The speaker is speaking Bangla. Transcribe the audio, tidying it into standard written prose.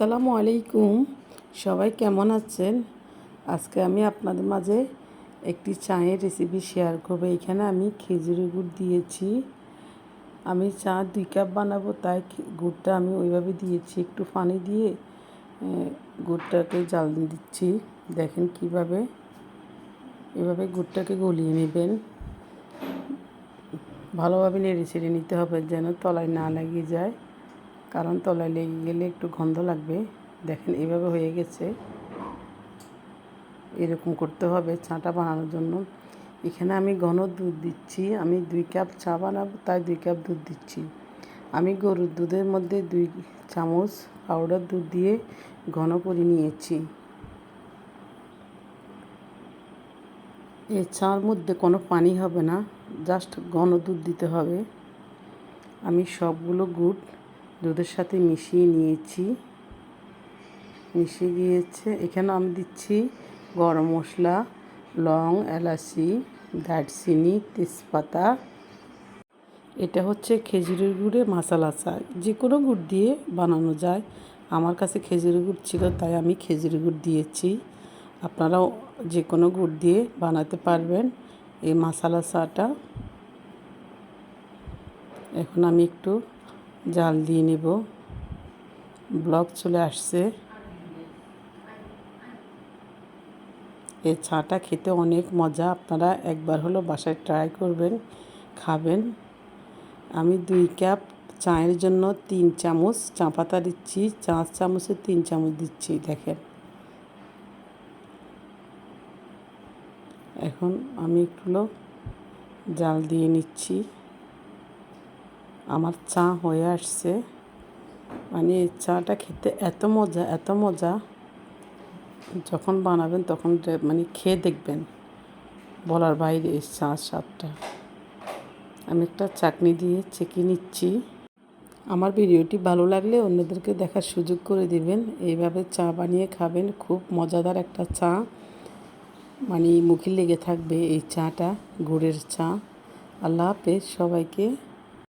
আসসালামু আলাইকুম। সবাই কেমন আছেন? আজকে আমি আপনাদের মাঝে একটি চায়ের রেসিপি শেয়ার করব। এখানে আমি খেজুরের গুড় দিয়েছি। আমি চা 2 কাপ বানাবো, তাই গুড়টা আমি ওইভাবে দিয়েছি। একটু পানি দিয়ে গুড়টাকে জাল দিচ্ছি। দেখেন কিভাবে, এভাবে গুড়টাকে গলিয়ে নেবেন। ভালোভাবে নেড়ে ছেড়ে নিতে হবে যেন তলায় না লেগে যায়, কারণ তলায় লেগে গেলে একটু গন্ধ লাগবে। দেখেন এভাবে হয়ে গেছে। এরকম করতে হবে চাটা বানানোর জন্য। এখানে আমি ঘন দুধ দিচ্ছি। আমি 2 কাপ চা বানাবো, তাই 2 কাপ দুধ দিচ্ছি। আমি গরুর দুধের মধ্যে 2 চামচ পাউডার দুধ দিয়ে ঘন করে নিয়েছি। এই চার মধ্যে কোনো পানি হবে না, জাস্ট ঘন দুধ দিতে হবে। আমি সবগুলো গুড় দুধের সাথে মিশিয়ে নিয়েছি। মিশিয়ে গিয়েছে। এখানে আমি দিচ্ছি গরম মশলা, লং, এলাচি, দারচিনি, তেজপাতা। এটা হচ্ছে খেজুরের গুড়ে মশলা চা। যে কোনো গুড় দিয়ে বানানো যায়। আমার কাছে খেজুরের গুড় ছিল, তাই আমি খেজুরের গুড় দিয়েছি। আপনারাও যে কোনো গুড় দিয়ে বানাতে পারবেন এই মশলা চাটা। এখন আমি একটু জাল দিয়ে নেব। ব্লক চলে আসছে। এই চাটা খেতে অনেক মজা। আপনারা একবার হলো বাসায় ট্রাই করবেন, খাবেন। আমি 2 কাপ চায়ের জন্য 3 চামচ চা পাতা দিচ্ছি। 4 চামচে 3 চামচ দিচ্ছি। দেখেন, এখন আমি একটু জাল দিয়ে নিচ্ছি। আমার চা হয়ে আসছে। মানে এই চাটা খেতে এত মজা, এত মজা। যখন বানাবেন তখন মানে খেয়ে দেখবেন, বলার বাইরে এই চা স্বাদটা। আমি একটা চাটনি দিয়ে ছেঁকে নিচ্ছি। আমার ভিডিওটি ভালো লাগলে অন্যদেরকে দেখার সুযোগ করে দিবেন। এইভাবে চা বানিয়ে খাবেন, খুব মজাদার একটা চা। মানে মুখে লেগে থাকবে এই চাটা, গুড়ের চা। আল্লাহ হাফেজ সবাইকে।